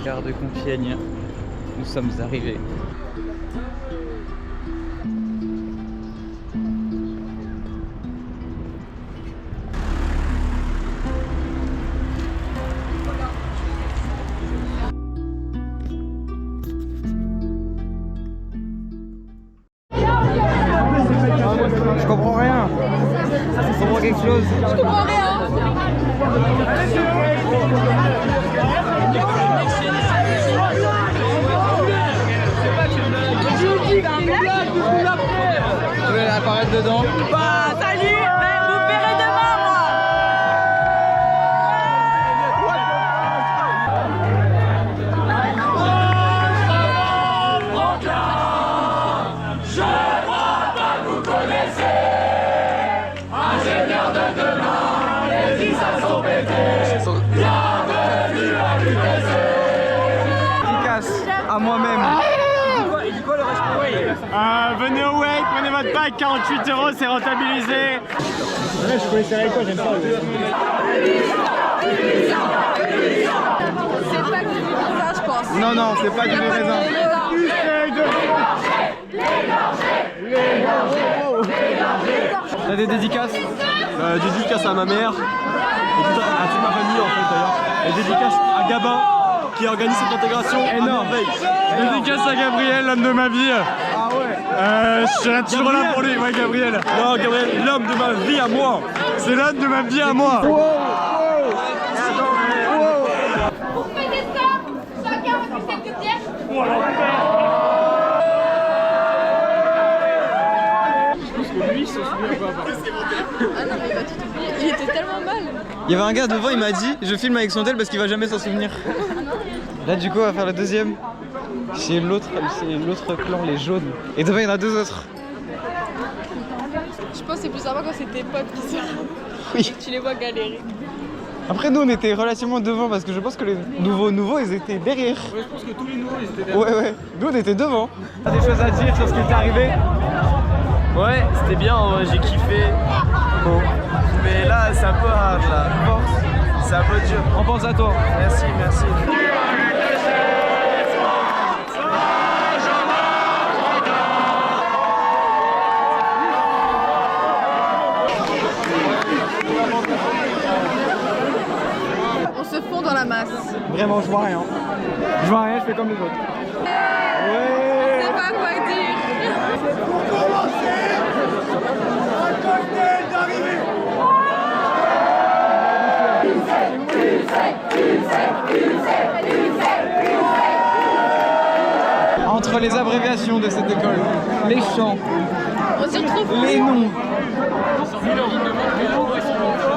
Gare de Compiègne, nous sommes arrivés. Je comprends rien. Je comprends quelque chose. Je comprends rien. Je vais apparaître dedans. Bah salut, mais vous me verrez demain moi. Je crois pas que vous connaissez. Ingénieur de demain, les îles sont pétées. Bienvenue à l'UTC. Efficace à moi-même. Venez au wake, prenez votre pack, 48 €, c'est rentabilisé. Ouais, je connais les quoi, j'aime pas. C'est pas que du raisin, je pense. Non, non, c'est pas du raisin. T'as des dédicaces? Dédicace à ma mère et à toute ma famille en fait d'ailleurs. Et dédicace à Gabin qui organise cette intégration énorme. Dédicace à Gabriel, l'homme de ma vie. Ah ouais. Je serai toujours là pour lui, ouais Gabriel. Non Gabriel, l'homme de ma vie à moi. C'est l'homme de ma vie à moi. Vous faites ça, chacun votre sac de pierre. Ah non mais il va tout oublier, il était tellement mal. Il y avait un gars devant, il m'a dit je filme avec son tel parce qu'il va jamais s'en souvenir. Là du coup on va faire le deuxième. C'est l'autre clan, les jaunes. Et devant il y en a deux autres. Je pense que c'est plus sympa quand c'est tes potes qui sont. Oui. Tu les vois galérer. Après nous on était relativement devant parce que je pense que les nouveaux ils étaient derrière. Ouais, je pense que tous les nouveaux ils étaient derrière. Ouais. Nous on était devant. T'as des choses à dire sur ce qui t'est arrivé? Ouais, c'était bien, j'ai kiffé. Bon. Mais là, c'est un peu hard là. C'est un peu dur. On pense à toi. Merci, merci. On se fond dans la masse. Vraiment je vois rien. Je vois rien, je fais comme les autres. Je sais pas quoi dire. Entre les abréviations de cette école, les chants, On s'y retrouve. les noms.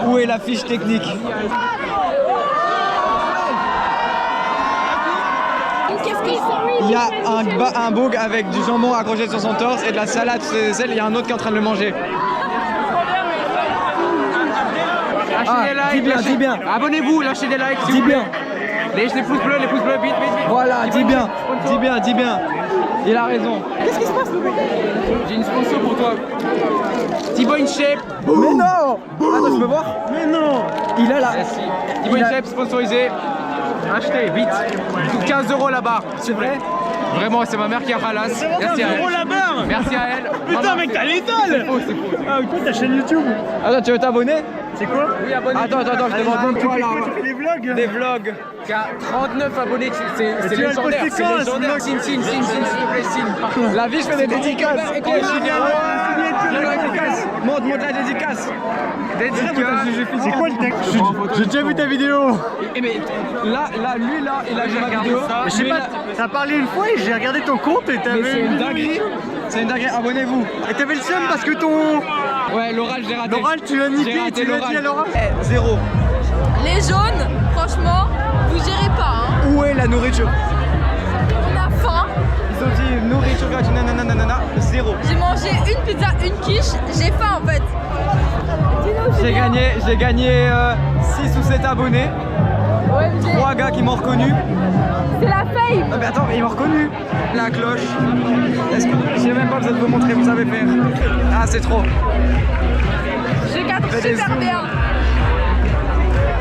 Où est la fiche technique? Qu'est-ce qu'ils sont? Il y a un bouc avec du jambon accroché sur son torse et de la salade sur ses ailes, il y a un autre qui est en train de le manger. Lâchez des likes, dis bien. Abonnez-vous, lâchez des likes. Dis bien. Les pouces bleus, vite. Voilà, dis bien. Il a raison. Qu'est-ce qui se passe, j'ai une sponsor pour toi. Thibaut InShape. Mais non. Attends, je peux voir? Mais non. Il a la... Merci. Thibaut InShape sponsorisé. Achetez, vite. Tout 15 € la barre. C'est vrai? Vraiment, c'est ma mère qui a ralasse. Merci à elle. la barre. Merci à elle. Putain mec, t'as l'étole. C'est faux. Ah écoute, ta chaîne YouTube. Attends, tu veux t'abonner? C'est quoi? Oui, abonnez-vous. Attends, je demande quoi là? Tu fais des vlogs? Des vlogs. Qui a 39 abonnés, c'est tu vas le légendaire. poster C'est quand, légendaire. ce vlog? Signe, s'il te plaît, signe. La vie, je fais des dédicaces. Dédicace. Montre la dédicace. C'est quoi le texte? J'ai déjà vu ta vidéo. Et mais là, il a vu ma vidéo. Je sais pas, t'as parlé une fois et j'ai regardé ton compte et Mais t'avais... c'est une dinguerie. C'est une dinguerie, abonnez-vous. Et t'avais le seum parce que ton Ouais, l'oral, j'ai raté. L'oral, tu l'as niqué, J'ai raté tu l'as l'oral. dit à l'oral. 0. Les jaunes, franchement, vous gérez pas, hein. Où est la nourriture? On a faim. Ils ont dit nourriture gratuite, nanana, 0. J'ai mangé une pizza, une quiche. J'ai faim en fait. J'ai gagné 6 ou 7 abonnés. Ouais, 3 gars qui m'ont reconnu. c'est la fame. Non mais attends, mais ils m'ont reconnu. La cloche. Est-ce que j'ai même pas besoin de vous montrer, vous savez faire. Ah, c'est trop. Je capte Fais des super zooms. bien.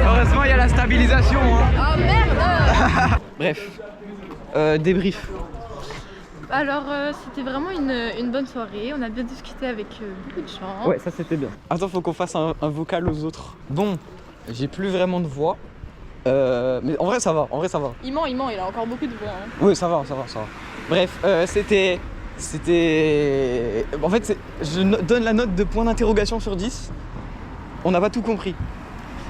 Heureusement, il y a la stabilisation. Hein. Oh merde. Bref, débrief. Alors c'était vraiment une bonne soirée, on a bien discuté avec beaucoup de gens. Ouais, ça c'était bien. Attends, faut qu'on fasse un vocal aux autres. Bon, j'ai plus vraiment de voix. Mais en vrai, ça va. Il ment, il a encore beaucoup de voix. Hein. Oui, ça va. Bref, c'était... En fait, je donne la note de point d'interrogation sur 10. On n'a pas tout compris.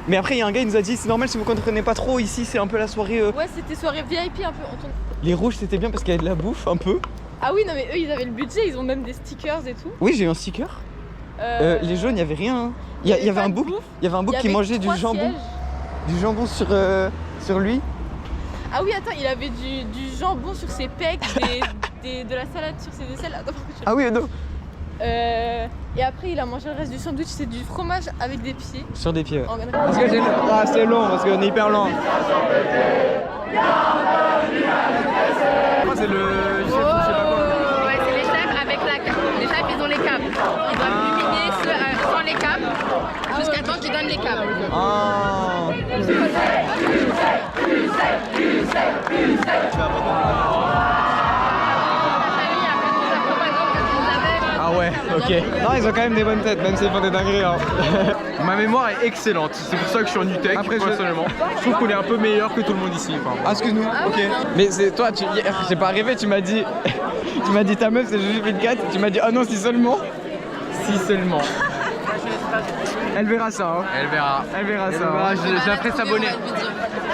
Mais après, il y a un gars, il nous a dit, c'est normal si vous comprenez pas trop, ici, c'est un peu la soirée... Ouais, c'était soirée VIP un peu. Les rouges, c'était bien parce qu'il y avait de la bouffe, un peu. Ah oui, non mais eux, ils avaient le budget, ils ont même des stickers et tout. Oui, j'ai eu un sticker. Les jaunes, il y avait rien. Hein. Il y avait un bouc qui mangeait du jambon. Du jambon sur lui. Ah oui, attends, il avait du jambon sur ses pecs, de la salade sur ses aisselles. Attends, Ah oui, non. et après, il a mangé le reste du sandwich, c'est du fromage avec des pieds. Sur des pieds, ouais. En- Parce que c'est long, parce qu'on est hyper lent. C'est le... je sais pas quoi. Ouais, c'est les chefs avec la cape. Les chefs, ils ont les câbles. Ils doivent culminer sans les câbles jusqu'à temps qu'ils donnent les câbles. Ah. Ah ouais, ok. Non, ils ont quand même des bonnes têtes, même s'ils font des dingueries. Hein. Ma mémoire est excellente, c'est pour ça que je suis en UTEC, Après, personnellement. Je trouve qu'on est un peu meilleur que tout le monde ici. Enfin, Ah, excuse-nous, ok. Mais c'est toi, hier, j'ai pas rêvé, tu m'as dit ta meuf c'est Juju 4, tu m'as dit oh non, si seulement. si seulement. Elle verra ça, hein. Elle verra. Elle verra ça. verra, hein. je la ferai s'abonner.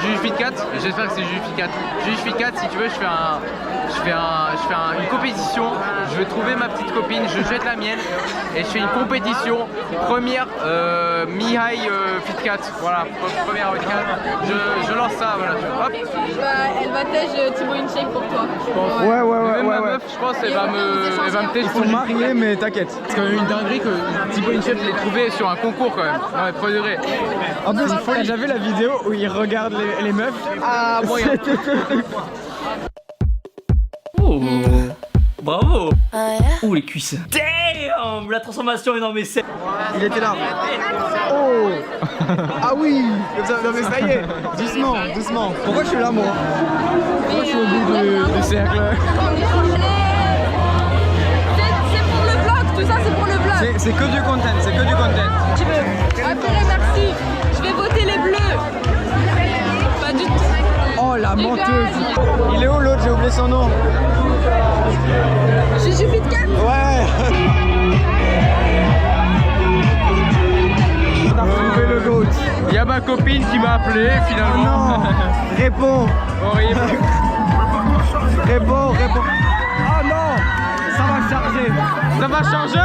Jujufit 4, j'espère que c'est Jujufit 4. Jujufit 4, si tu veux, je fais une compétition. Je vais trouver ma petite copine, je jette la mienne et je fais une compétition. Première Mi-High Fit 4. Voilà, première Fit 4. Je lance ça, voilà. Hop. Elle va tège Thibaut InShape pour toi. Ouais. Même ma meuf, je pense, elle va me tester. Ils sont mariés, mais t'inquiète. C'est quand même une dinguerie que Thibaut InShape l'ait trouvé sur un concours quand même. Non mais premier degré. En plus, t'as déjà vu la vidéo où ils regardent les meufs? Ah, bon, Bravo. Oh les cuisses. Damn, la transformation est dans mes selles. Il était là. Oh. Ah oui. Non mais ça y est. Doucement. Pourquoi je suis là, moi? Pourquoi je suis au bout du cercle? C'est pour le vlog, tout ça c'est pour le vlog. C'est que du content, Tu veux appeler merci. Je vais voter les bleus. Pas du tout. Oh la menteuse. Il est où l'autre? J'ai oublié son nom. Jujufit 4. Ouais. On a retrouvé le GOAT. Il y a ma copine qui m'a appelé Oh finalement. non. Réponds. Horrible. Réponds. Oh non. Ça va charger. Ça va changer.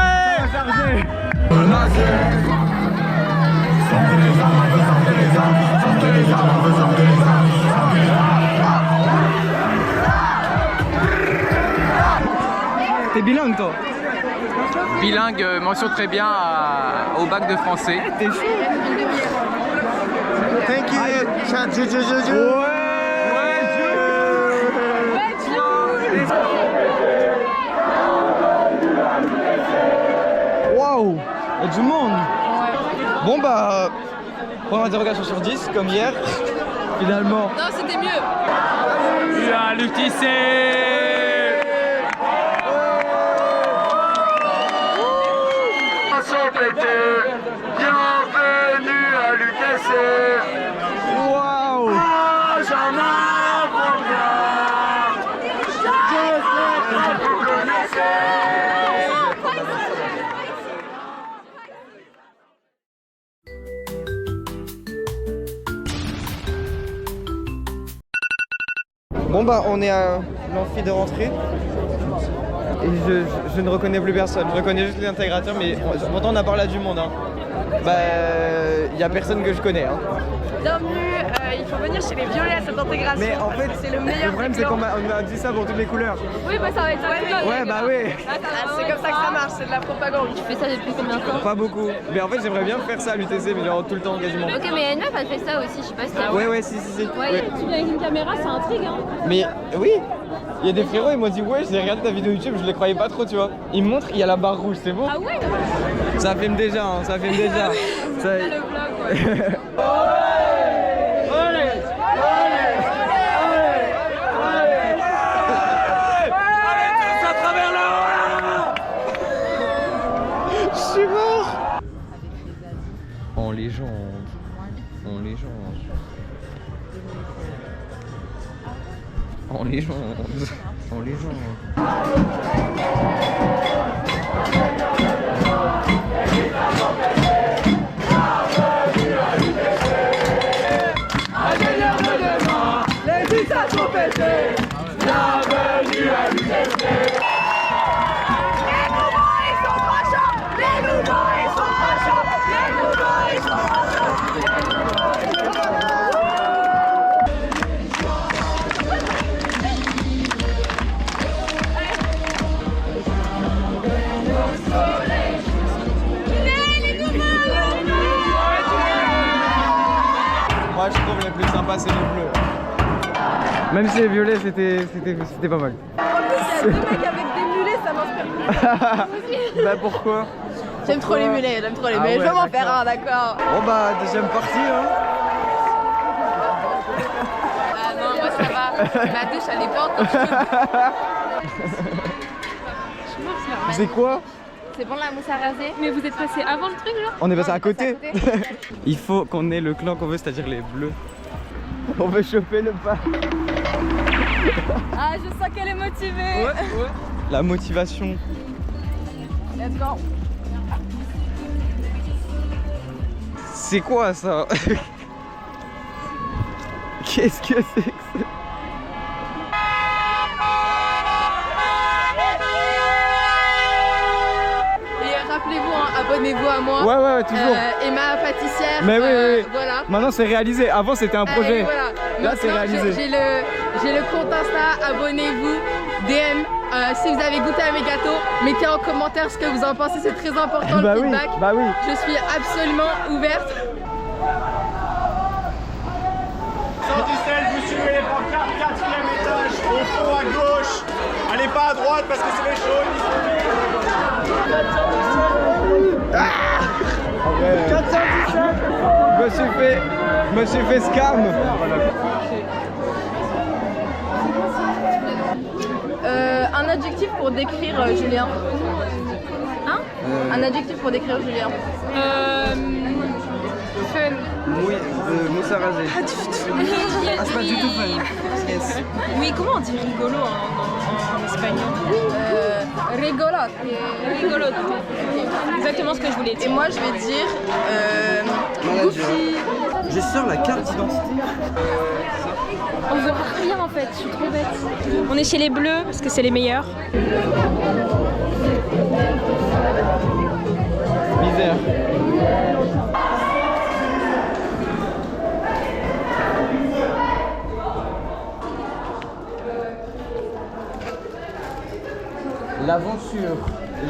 T'es bilingue, toi? Bilingue, mention très bien au bac de français. T'es chaud. Thank you. Waouh, il y a du monde. Bon bah, point d'interrogation sur 10, comme hier. Finalement. Non, c'était mieux. La l'UTC. Bienvenue à l'UTC. Waouh. Bon bah on est à l'amphi de rentrée je ne reconnais plus personne. Je reconnais juste les intégrateurs, mais pourtant on a parlé à du monde. Hein. Bah, il y a personne que je connais. Hein. Bienvenue, il faut venir chez les violets à cette intégration. Mais en fait, c'est le meilleur. Le problème, c'est qu'on m'a dit ça pour toutes les couleurs. Oui, bah ça va être ça. Ouais, bah oui. C'est comme ça que ça marche, c'est de la propagande. Tu fais ça depuis combien de temps? Pas beaucoup. Mais en fait, j'aimerais bien faire ça à l'UTC, mais genre tout le temps quasiment. Ok, mais une meuf elle fait ça aussi, je sais pas si t'as. Ouais, si. Ouais. Tu viens avec une caméra, c'est intrigue hein. Mais oui, il y a des frérots, ils m'ont dit ouais, j'ai regardé ta vidéo YouTube, je les croyais pas trop, tu vois. Ils me montrent, il y a la barre rouge, c'est bon? Ah ouais. Ça filme déjà, hein, ça filme déjà. Ça... Le vlog, ouais. Je suis mort. En légende. Les visages sont pétés. Bienvenue à l'UTC. Les mouvements ils sont trop chauds. Les mouvements ils sont trop chauds. Les mouvements ils sont trop chauds. Moi je trouve les plus sympas c'est les bleus. Même si les violets c'était pas mal. En plus, il y a deux mecs avec des mulets, ça m'inspire. Bah pourquoi? J'aime trop les mulets, Ah Je ouais, veux m'en d'accord. faire un, d'accord. Bon bah deuxième partie hein. Ah non, moi ça va. La douche elle est pas encore chaude. C'est quoi? C'est bon la mousse à raser? Mais vous êtes passé avant le truc, genre? On est passé Non, à on est passé côté. à côté. Il faut qu'on ait le clan qu'on veut, c'est-à-dire les bleus. On veut choper le pas. Ah, je sens qu'elle est motivée. La motivation. Let's go. C'est quoi ça? Qu'est-ce que c'est que ça? Et rappelez-vous, hein, abonnez-vous à moi. Ouais, toujours. Emma pâtissière. Mais oui. Voilà. Maintenant c'est réalisé. Avant c'était un projet. Et voilà. Là, c'est Maintenant, réalisé. J'ai le compte Insta, abonnez-vous, DM. Si vous avez goûté à mes gâteaux, mettez en commentaire ce que vous en pensez, c'est très important le feedback. Bah oui. Je suis absolument ouverte. 117, vous suivez les pancartes, 4e étage, au fond à gauche. Allez pas à droite parce que c'est les chauds. 417. Je me suis fait scam. Un adjectif pour décrire Julien. Hein Un adjectif pour décrire Julien. Fun. Mousse à raser. Ah, c'est pas du tout fun. Yes. Oui, comment on dit rigolo en espagnol? Rigolote. Rigolote. Exactement ce que je voulais dire. Et moi, je vais dire goofy. Je sors la carte d'identité. On verra rien en fait, je suis trop bête. On est chez les bleus parce que c'est les meilleurs. Misère.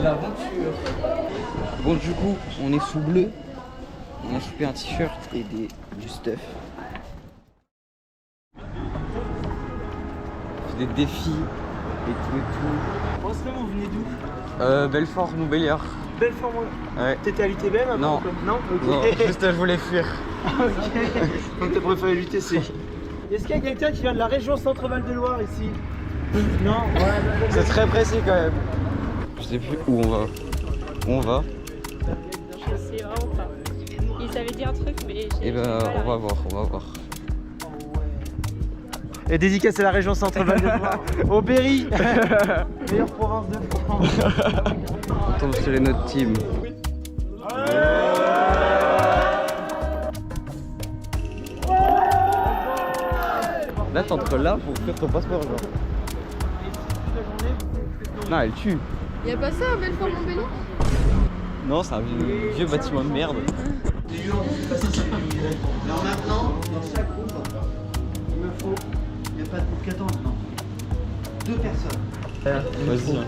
L'aventure. Bon du coup, on est sous bleu. On a chopé un t-shirt et du stuff. Des défis et tout. Franchement, vous venez d'où? Belfort, Montbéliard. Belfort, Ouais. t'étais à l'ITBM avant? Non. Non ok. Non, juste je voulais fuir. Ok. Donc t'as préféré l'UTC. Est-ce qu'il y a quelqu'un qui vient de la région Centre-Val de Loire ici? Non? Ouais. C'est très précis quand même. Je sais plus où on va. Où on va? Je sais vraiment pas. Il savait dire un truc, mais Et ben on va voir. Et dédicace à la région Centre-Val de Loire. Au Berry. Meilleure province de France. On tombe sur notre team. Là t'entres là pour faire ton passeport genre. Non, elle tue. Y'a pas ça à Belfort-Montbéliard? Non, c'est un vieux bâtiment de merde. Alors maintenant, dans chaque groupe, il me faut. Il n'y a pas de groupe qui attend maintenant. 2 personnes. Vas-y.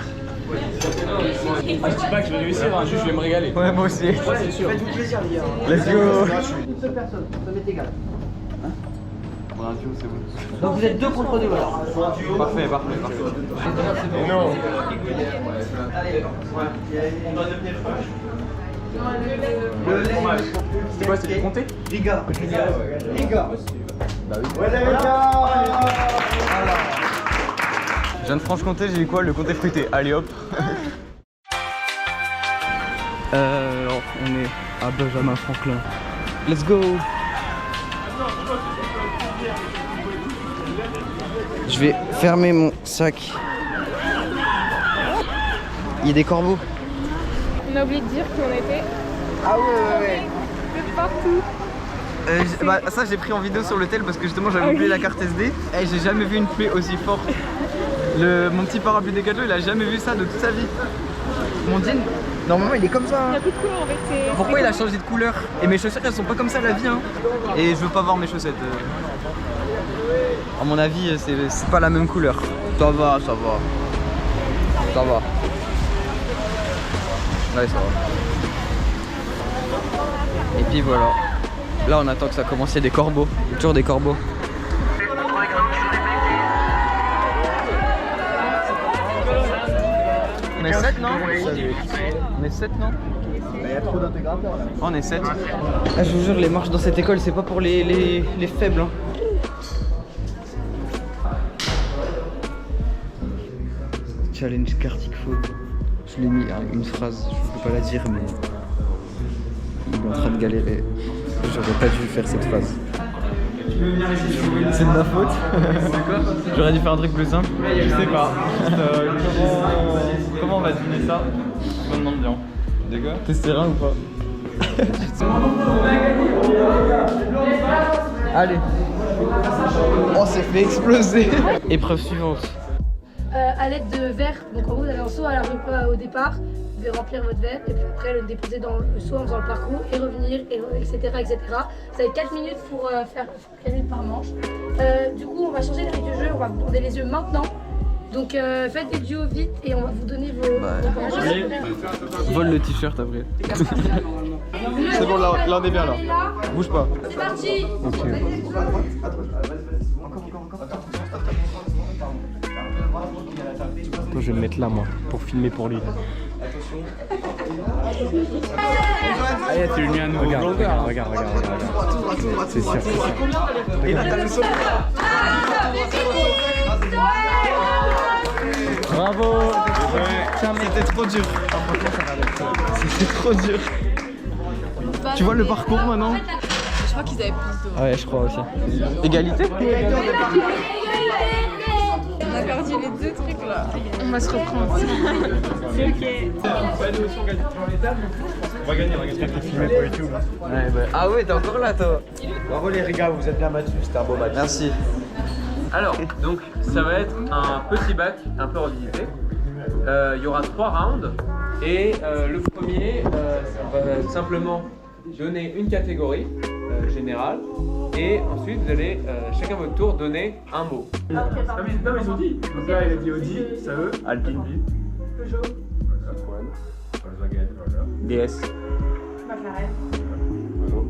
Ah, je dis pas que je vais réussir, hein, juste je vais me régaler. Ouais, moi aussi. C'est sûr. Faites-vous plaisir, les gars. Let's go. Une seule personne, ça m'est égal. Bon, un duo, c'est bon. Donc vous êtes 2 contre 2 alors. Parfait. Non. Allez, on doit devenir proche. C'était quoi, c'était compter? Riga. Bah oui. Ouais, les gars. Je viens de Franche-Comté, j'ai eu quoi? Le comté fruité. Allez hop. Alors, on est à Benjamin Franklin. Let's go. Je vais fermer mon sac. Il y a des corbeaux. On a oublié de dire qu'on était Ah ouais. de partout. Ça j'ai pris en vidéo sur l'hôtel parce que justement j'avais oublié la carte SD. Et j'ai jamais vu une pluie aussi forte. Mon petit parapluie Decathlon, il a jamais vu ça de toute sa vie. Mon jean, normalement il est comme ça. Il y a plus de couleurs en fait. Pourquoi il a changé de couleur? Et mes chaussettes elles sont pas comme ça la vie hein. Et je veux pas voir mes chaussettes. À mon avis c'est pas la même couleur. Ça va. Ouais, ça va. Et puis voilà. Là on attend que ça commence, il y a des corbeaux. Il y a toujours des corbeaux. On est 7 non? On est 7 non? Il y a trop d'intégrateurs là. On est 7. Ah, je vous jure, les marches dans cette école, c'est pas pour les faibles. Hein. Challenge Kartik Food. Je l'ai mis à une phrase, je peux pas la dire, mais il est en train de galérer. J'aurais pas dû faire cette phrase. C'est de ma faute. J'aurais dû faire un truc plus simple. Je sais pas. Comment on va deviner ça? Je me demande bien. D'accord. T'es ou pas? Allez. Oh, c'est fait exploser. Épreuve suivante. À l'aide de verres, donc en gros vous avez un seau à la au départ, vous devez remplir votre verre et puis après le déposer dans le seau en faisant le parcours et revenir, etc. Ça va être 4 minutes pour faire 4 minutes par manche. Du coup on va changer les règles du jeu, on va vous bander les yeux maintenant. Donc faites des duos vite et on va vous donner vos... Vole le t-shirt après. C'est bon, là on est bien là. Bouge pas. C'est parti. Ok. Attends, je vais me mettre là moi, pour filmer pour lui. Ah, tu lui mis un nouveau regarde. C'est sûr. Et là t'as le son. Bravo. C'était trop dur. C'était trop dur. Tu vois le parcours maintenant? Je crois qu'ils avaient plus de... Ouais, je crois aussi. Égalité? On a perdu les 2 trucs là. On va se reprendre. C'est ok. On va gagner, j'espère que t'es filmé pour YouTube. Ouais, bah. Ah ouais, t'es encore là toi. Bravo les gars, vous êtes bien battus, c'était un beau match. Merci. Alors, donc ça va être un petit bac un peu revisité. Il y aura 3 rounds et le premier, ça va simplement donner une catégorie générale et ensuite vous allez chacun votre tour donner un mot. Non mais ils ont dit. Donc là il a dit Audi, ça veut. Alpine V. Peugeot. Volkswagen. DS. McLaren. Renault.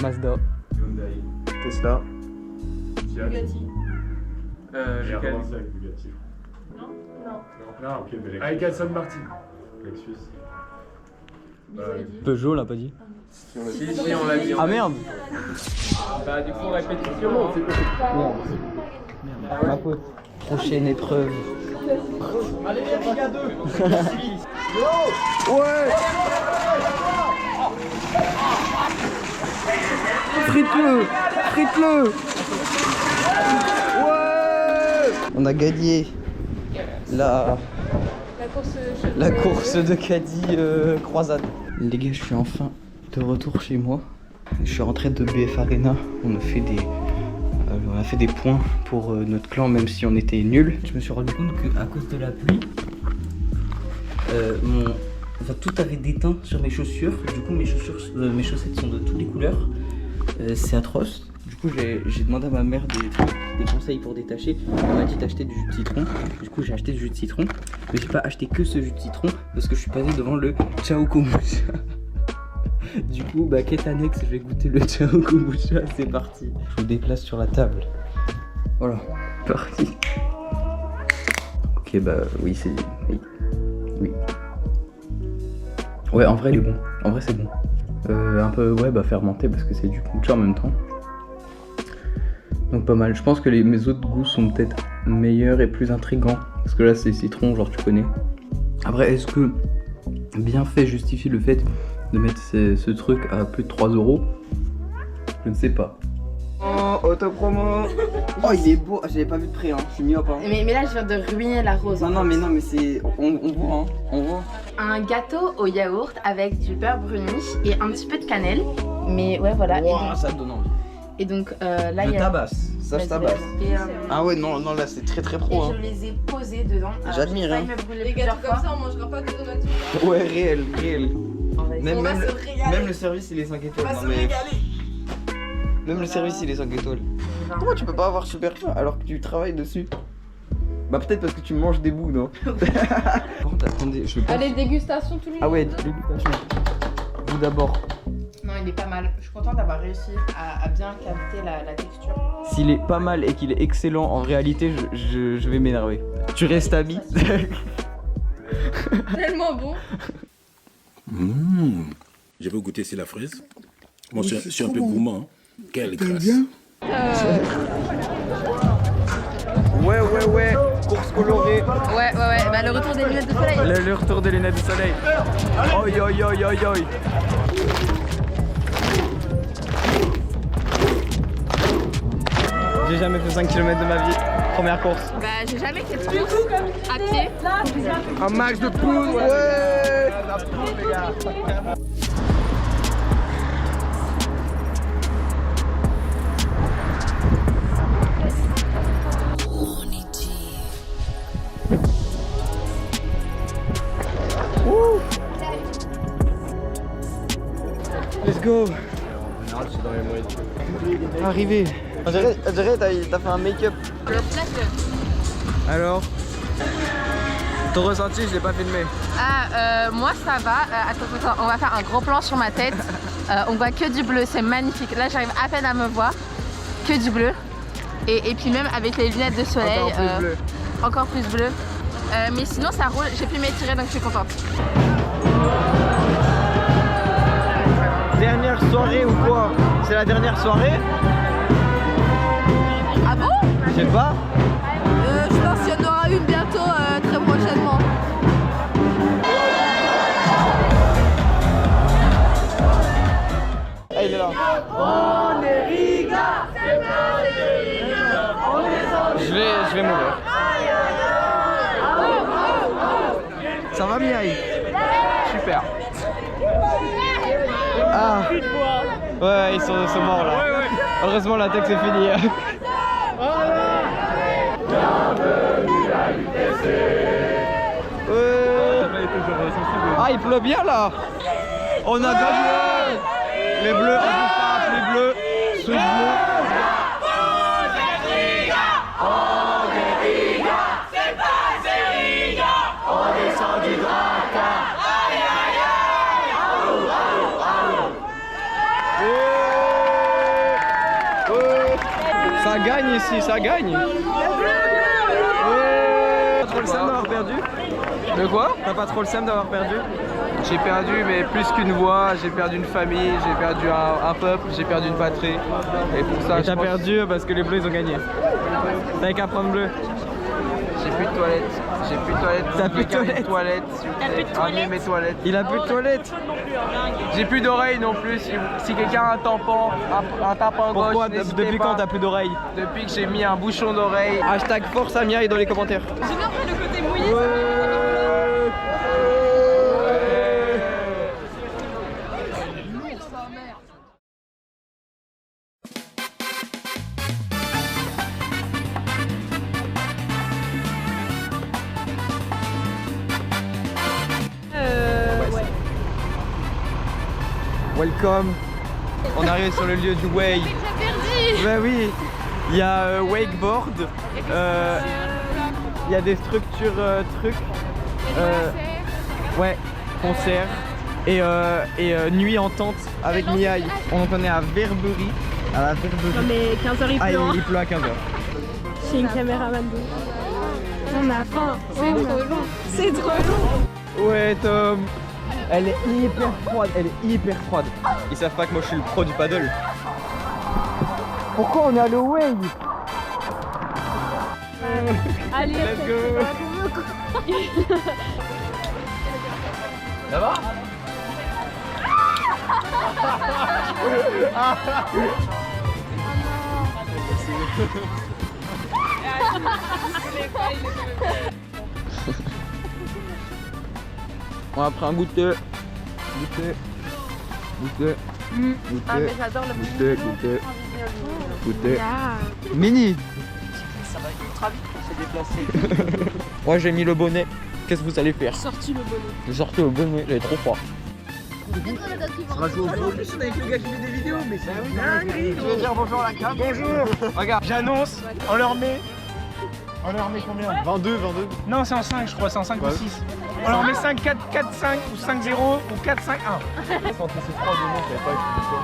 Mazda. Hyundai. Tesla. Fiat. Bugatti. J'ai Lequel? recommencé avec Bugatti. Non. Ah ok, mais avec Aston Martin. Lexus. Peugeot, on l'a pas dit. Si, on l'a dit. Ah merde. Bah du coup répétition. Ma faute. Prochaine épreuve. Allez les gars, 2. Ouais. Frite-le. Ouais. On a gagné la course de caddie croisade. Les gars, je suis enfin de retour chez moi. Je suis rentré de BF Arena. On a fait a fait des points pour notre clan même si on était nuls. Je me suis rendu compte qu'à cause de la pluie, tout avait déteint sur mes chaussures. Du coup mes chaussettes sont de toutes les couleurs. C'est atroce. Du coup j'ai demandé à ma mère des conseils pour détacher. Elle m'a dit d'acheter du jus de citron. Du coup j'ai acheté du jus de citron. Mais j'ai pas acheté que ce jus de citron parce que je suis passé devant le Ciao Kombucha. Du coup, quête annexe, je vais goûter le Ciao Kombucha, c'est parti. Je vous déplace sur la table. Voilà, parti. Ok, oui, c'est... Oui. Ouais, en vrai, il est bon. En vrai, c'est bon. Un peu, fermenté parce que c'est du kombucha en même temps. Donc pas mal. Je pense que mes autres goûts sont peut-être meilleurs et plus intrigants. Parce que là, c'est citron, genre tu connais. Après, est-ce que bien fait justifie le fait de mettre ce truc à plus de 3 €? Je ne sais pas. Oh, auto-promo. Oh, il est beau. J'avais pas vu de près, hein. Je suis myope, hein. Mais là, je viens de ruiner la rose. Non, mais c'est... On voit, hein. On voit. Un gâteau au yaourt avec du beurre bruni et un petit peu de cannelle. Mais ouais, voilà. Wow, et donc, ça donne envie. Et donc là, il y a... tabasse. Ça, je tabasse. Ah ouais, non, là, c'est très pro. Et hein. je les ai posés dedans. J'admire, hein. Les gâteaux comme ça, on mangera pas de donuts. Ouais, réel. Même le service, il est 5 étoiles. On va se régaler. Même le service, il est 5 étoiles. Pourquoi tu peux pas avoir super faim alors que tu travailles dessus? Peut-être parce que tu manges des bouts, non? Attendez, je vais pas... Allez, dégustation tout le monde. Ah ouais, dégustation. Vous d'abord. Non, il est pas mal. Je suis contente d'avoir réussi à bien capter la texture. S'il est pas mal et qu'il est excellent, en réalité, je vais m'énerver. Tu restes ami. Tellement bon. Je vais goûter c'est la fraise. Moi, je suis un peu gourmand. Hein. Quelle grâce. Ouais. Course colorée. Ouais. Le retour des lunettes de soleil. Le retour des lunettes de soleil. Oi. J'ai jamais fait 5 km de ma vie. Première course. J'ai jamais fait de course à pied. Un max de poudre. Ouais. La poudre, les gars. Let's go. Arrivé. On dirait t'as fait un make-up. Alors, ton ressenti, je l'ai pas filmé. Moi ça va. Attends, on va faire un gros plan sur ma tête. On voit que du bleu, c'est magnifique. Là j'arrive à peine à me voir. Que du bleu. Et puis même avec les lunettes de soleil. Encore plus bleu. Mais sinon ça roule, j'ai pu m'étirer donc je suis contente. Dernière soirée ou quoi? C'est la dernière soirée? Ah bon? Je sais pas. Je pense qu'il y en aura une bientôt, très prochainement. Ah, il est là. On est Riga, c'est pas des Riga. On est Je vais mourir. Ça va, Miaï? Super. Ah. Ouais, ils sont morts là. Heureusement, la texte est finie. Ah, il pleut bien là. On a gagné. Les bleus, on peut pas plus bleu. Ce bleu. Ça gagne ici, ça gagne. T'as trop le seum d'avoir perdu? De quoi? T'as pas trop le seum d'avoir perdu? J'ai perdu, mais plus qu'une voix, j'ai perdu une famille, j'ai perdu un peuple, j'ai perdu une patrie. Et pour ça, t'as perdu parce que les bleus ils ont gagné. T'avais qu'à prendre bleu. J'ai plus de toilettes. T'as plus de toilettes? Ramenez mes toilettes. Il a plus de toilettes? J'ai plus d'oreilles non plus. Si quelqu'un a un tampon, un tampon gauche. Pourquoi? Depuis quand t'as plus d'oreilles? Depuis que j'ai mis un bouchon d'oreille. Hashtag force Amia dans les commentaires. J'ai bien fait le côté mouillé. Welcome. On arrive sur le lieu du wake. Bah oui. Il y a wakeboard. Il y a des structures trucs. Ouais, concert. Et nuit en tente avec Miaï. On est à Verberie. À la Verberie. Non mais 15h il pleut. Ah, il pleut à 15h. J'ai une caméraman. On a faim. C'est trop long. C'est trop long. Ouais, Tom. Elle est hyper froide. Elle est hyper froide. Ils savent pas que moi je suis le pro du paddle. Pourquoi on est à le wave? Allez, let's go. Ça va? On a pris un goûter. Goûter. Goûter. Ah mais j'adore le Goûter. Goûter. Goûter. Mini. Ça va ultra vite pour se déplacer. Moi j'ai mis le bonnet. Qu'est-ce que vous allez faire? Sorti le bonnet. J'ai sorti le bonnet, j'avais trop froid. On va jouer au foot. On est avec le gars qui fait des vidéos, mais c'est un dingue. Je vais dire bonjour à la cam. Bonjour. Regarde, j'annonce, on leur met combien? 22. Non, c'est en 5, je crois, c'est en 5 ou 6. On leur met 5, 4, 4, 5 ou 5, 0 ou 4, 5, 1. Entre ces 3 donnés, je savais pas expliquer.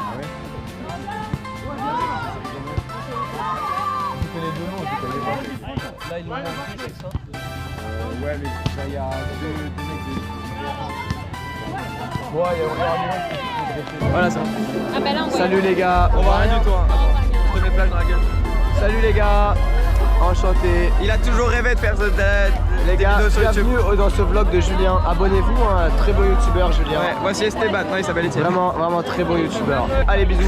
Tu connais 2 noms, tu connais pas. Là, ils l'ont montré, c'est ça? Ouais, mais il y a 2 mecs de... Ouais, voilà ça. Ah bah là on voit. Salut les gars. On voit rien du tout. Je te mets plein dans la gueule. Salut les gars. Enchanté. Il a toujours rêvé de faire les gars, bienvenue dans ce vlog de Julien. Abonnez-vous, un très beau youtubeur Julien. Ouais, voici Esteban, non il s'appelle Etienne. Vraiment très beau youtubeur. Allez bisous.